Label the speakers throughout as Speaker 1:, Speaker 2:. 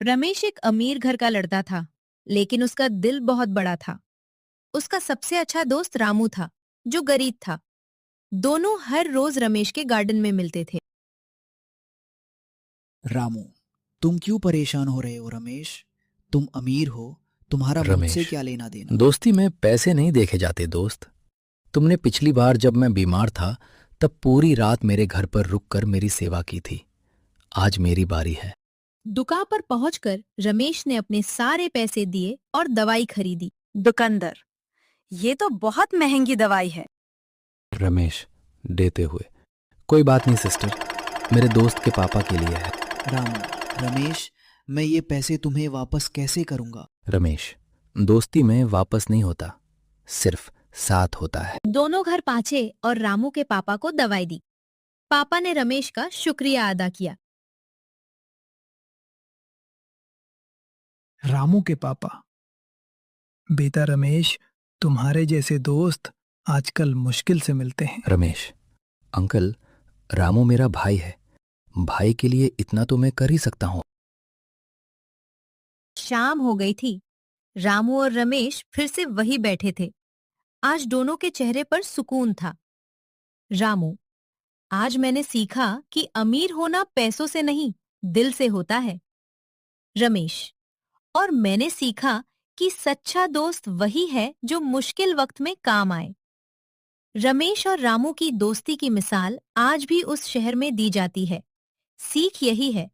Speaker 1: रमेश एक अमीर घर का लड़का था, लेकिन उसका दिल बहुत बड़ा था। उसका सबसे अच्छा दोस्त रामू था, जो गरीब था। दोनों हर रोज रमेश के गार्डन में मिलते थे।
Speaker 2: रामू, तुम क्यों परेशान हो रहे हो रमेश? तुम अमीर हो, तुम्हारा मुझसे
Speaker 3: रमेश,
Speaker 2: क्या लेना देना?
Speaker 3: दोस्ती में पैसे नहीं देखे जाते दोस्त। तुमने पिछली बार जब मैं बीमार था तब पूरी रात मेरे घर पर रुककर मेरी सेवा की थी। आज मेरी बारी है।
Speaker 1: दुकान पर पहुंचकर रमेश ने अपने सारे पैसे दिए और दवाई खरीदी।
Speaker 4: दुकानदार, ये तो बहुत महंगी दवाई है।
Speaker 3: रमेश देते हुए, कोई बात नहीं सिस्टर, मेरे दोस्त के पापा के लिए है।
Speaker 2: रामू, रमेश, मैं ये पैसे तुम्हें वापस कैसे करूंगा?
Speaker 3: रमेश, दोस्ती में वापस नहीं होता, सिर्फ साथ होता है।
Speaker 1: दोनों घर पहुंचे और रामू के पापा को दवाई दी। पापा ने रमेश का शुक्रिया अदा किया।
Speaker 5: रामू के पापा, बेटा रमेश, तुम्हारे जैसे दोस्त आजकल मुश्किल से मिलते हैं।
Speaker 3: रमेश, अंकल, रामू मेरा भाई है। भाई के लिए इतना तो मैं कर ही सकता हूँ।
Speaker 1: शाम हो गई थी। रामू और रमेश फिर से वही बैठे थे। आज दोनों के चेहरे पर सुकून था। रामू, आज मैंने सीखा कि अमीर होना पैसों से नहीं, दिल से होता है। रमेश, और मैंने सीखा कि सच्चा दोस्त वही है जो मुश्किल वक्त में काम आए। रमेश और रामू की दोस्ती की मिसाल आज भी उस शहर में दी जाती है। सीख यही है।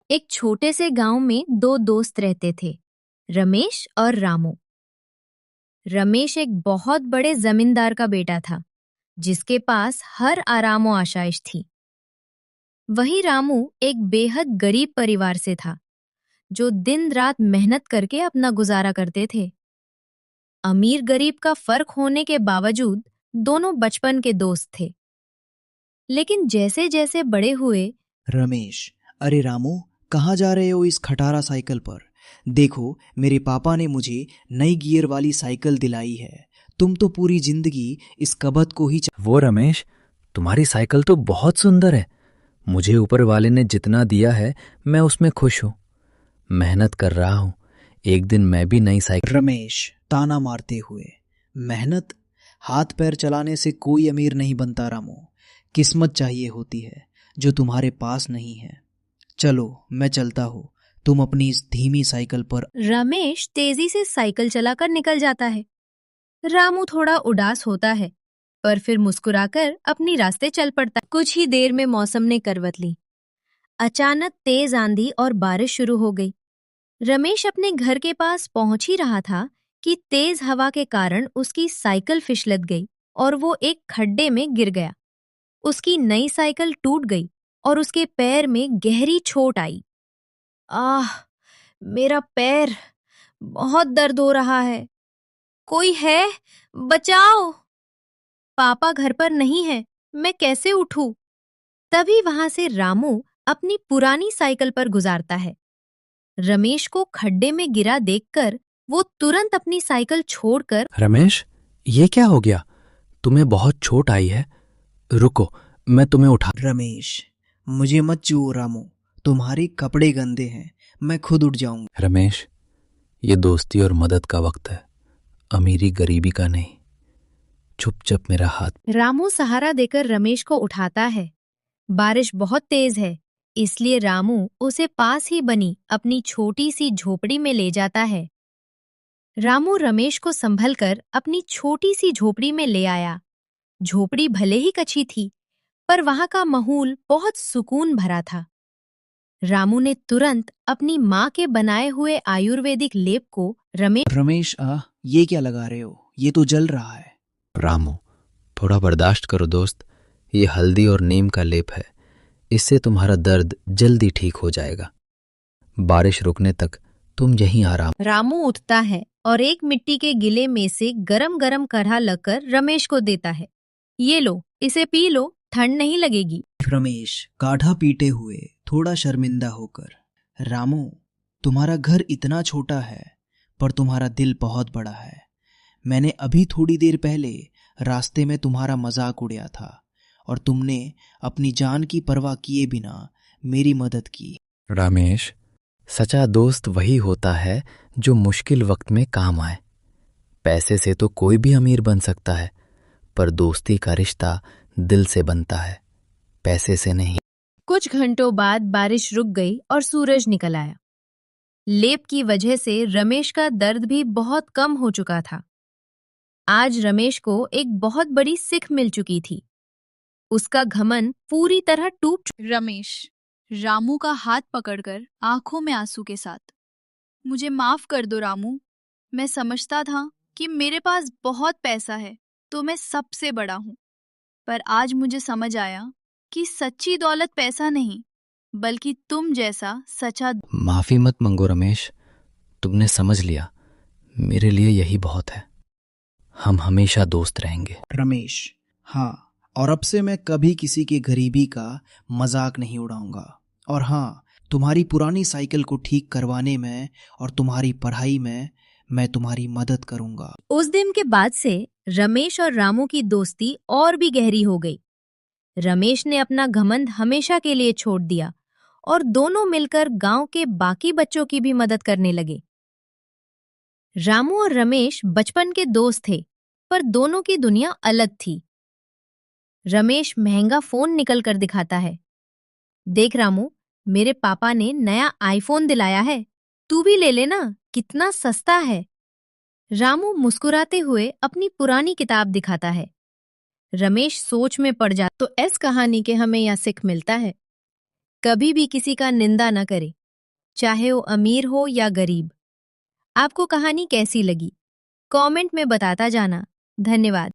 Speaker 1: एक छोटे से गांव में दो दोस्त रहते थे, रमेश और रामू। रमेश एक बहुत बड़े जमींदार का बेटा था, जिसके पास हर आराम और आशाइश थी। वही रामू एक बेहद गरीब परिवार से था, जो दिन रात मेहनत करके अपना गुजारा करते थे। अमीर गरीब का फर्क होने के बावजूद दोनों बचपन के दोस्त थे। लेकिन जैसे जैसे बड़े हुए,
Speaker 2: रमेश, अरे रामू, कहाँ जा रहे हो इस खटारा साइकिल पर? देखो, मेरे पापा ने मुझे नई गियर वाली साइकिल दिलाई है। तुम तो पूरी जिंदगी इस कबत को ही
Speaker 3: वो रमेश, तुम्हारी साइकिल तो बहुत सुंदर है। मुझे ऊपर वाले ने जितना दिया है मैं उसमें खुश हूँ। मेहनत कर रहा हूँ, एक दिन मैं भी नई साइकिल।
Speaker 2: रमेश, ताना मारते हुए, मेहनत, हाथ पैर चलाने से कोई अमीर नहीं बनता रामू। किस्मत चाहिए होती है, जो तुम्हारे पास नहीं है। चलो, मैं चलता हूँ, तुम अपनी इस धीमी साइकिल पर।
Speaker 1: रमेश तेजी से साइकिल चलाकर निकल जाता है। रामू थोड़ा उदास होता है, पर फिर मुस्कुराकर अपनी रास्ते चल पड़ता है। कुछ ही देर में मौसम ने करवट ली। अचानक तेज आंधी और बारिश शुरू हो गई। रमेश अपने घर के पास पहुंच ही रहा था कि तेज हवा के कारण उसकी साइकिल फिसलत गई और वो एक खड्डे में गिर गया। उसकी नई साइकिल टूट गई और उसके पैर में गहरी चोट आई। आह, मेरा पैर, बहुत दर्द हो रहा है। कोई है? बचाओ! पापा घर पर नहीं है, मैं कैसे उठूं? तभी वहां से रामू अपनी पुरानी साइकिल पर गुजारता है। रमेश को खड्डे में गिरा देखकर वो तुरंत अपनी साइकिल छोड़कर।
Speaker 3: रमेश, ये क्या हो गया? तुम्हें बहुत चोट आई है। रुको, मैं तुम्हें उठा।
Speaker 2: रमेश, मुझे मत छुओ रामू, तुम्हारे कपड़े गंदे हैं, मैं खुद उठ जाऊंगा।
Speaker 3: रमेश, ये दोस्ती और मदद का वक्त है, अमीरी गरीबी का नहीं। चुपचाप मेरा हाथ।
Speaker 1: रामू सहारा देकर रमेश को उठाता है। बारिश बहुत तेज है, इसलिए रामू उसे पास ही बनी अपनी छोटी सी झोपड़ी में ले जाता है। रामू रमेश को संभलकर अपनी छोटी सी झोपड़ी में ले आया। झोपड़ी भले ही कच्ची थी, पर वहां का माहौल बहुत सुकून भरा था। रामू ने तुरंत अपनी माँ के बनाए हुए आयुर्वेदिक लेप को
Speaker 2: रमेश, ये क्या लगा रहे हो? ये तो जल रहा है।
Speaker 3: रामू, थोड़ा बर्दाश्त करो दोस्त, ये हल्दी और नीम का लेप है, इससे तुम्हारा दर्द जल्दी ठीक हो जाएगा। बारिश रुकने तक तुम यहीं आराम।
Speaker 1: रामू उठता है और एक मिट्टी के गिले में से गरम गरम काढ़ा लेकर रमेश को देता है। ये लो, इसे पी लो, ठंड नहीं लगेगी।
Speaker 2: रमेश, काढ़ा पीते हुए थोड़ा शर्मिंदा होकर, रामू, तुम्हारा घर इतना छोटा है, पर तुम्हारा दिल बहुत बड़ा है। मैंने अभी थोड़ी देर पहले रास्ते में तुम्हारा मजाक उड़ाया था और तुमने अपनी जान की परवाह किए बिना मेरी मदद की।
Speaker 3: रमेश, सच्चा दोस्त वही होता है जो मुश्किल वक्त में काम आए। पैसे से तो कोई भी अमीर बन सकता है, पर दोस्ती का रिश्ता दिल से बनता है, पैसे से नहीं।
Speaker 1: कुछ घंटों बाद बारिश रुक गई और सूरज निकल आया। लेप की वजह से रमेश का दर्द भी बहुत कम हो चुका था। आज रमेश को एक बहुत बड़ी सीख मिल चुकी थी। उसका घमंड पूरी तरह टूट
Speaker 6: रमेश रामू का हाथ पकड़कर आंखों में आंसू के साथ, मुझे माफ कर दो रामू। मैं समझता था कि मेरे पास बहुत पैसा है तो मैं सबसे बड़ा हूँ, पर आज मुझे समझ आया कि सच्ची दौलत पैसा नहीं बल्कि तुम जैसा सच्चा।
Speaker 3: माफी मत मंगो रमेश, तुमने समझ लिया, मेरे लिए यही बहुत है। हम हमेशा दोस्त रहेंगे।
Speaker 2: रमेश, हाँ, और अब से मैं कभी किसी की गरीबी का मजाक नहीं उड़ाऊंगा। और हाँ, तुम्हारी पुरानी साइकिल को ठीक करवाने में और तुम्हारी पढ़ाई में मैं तुम्हारी मदद करूंगा।
Speaker 1: उस दिन के बाद से रमेश और रामू की दोस्ती और भी गहरी हो गई। रमेश ने अपना घमंड हमेशा के लिए छोड़ दिया और दोनों मिलकर गांव के बाकी बच्चों की भी मदद करने लगे। रामू और रमेश बचपन के दोस्त थे, पर दोनों की दुनिया अलग थी। रमेश महंगा फोन निकल कर दिखाता है। देख रामू, मेरे पापा ने नया आईफोन दिलाया है, तू भी ले लेना, कितना सस्ता है। रामू मुस्कुराते हुए अपनी पुरानी किताब दिखाता है। रमेश सोच में पड़ जाता। तो इस कहानी के हमें यह सीख मिलता है, कभी भी किसी का निंदा न करे, चाहे वो अमीर हो या गरीब। आपको कहानी कैसी लगी? कमेंट में बताता जाना। धन्यवाद।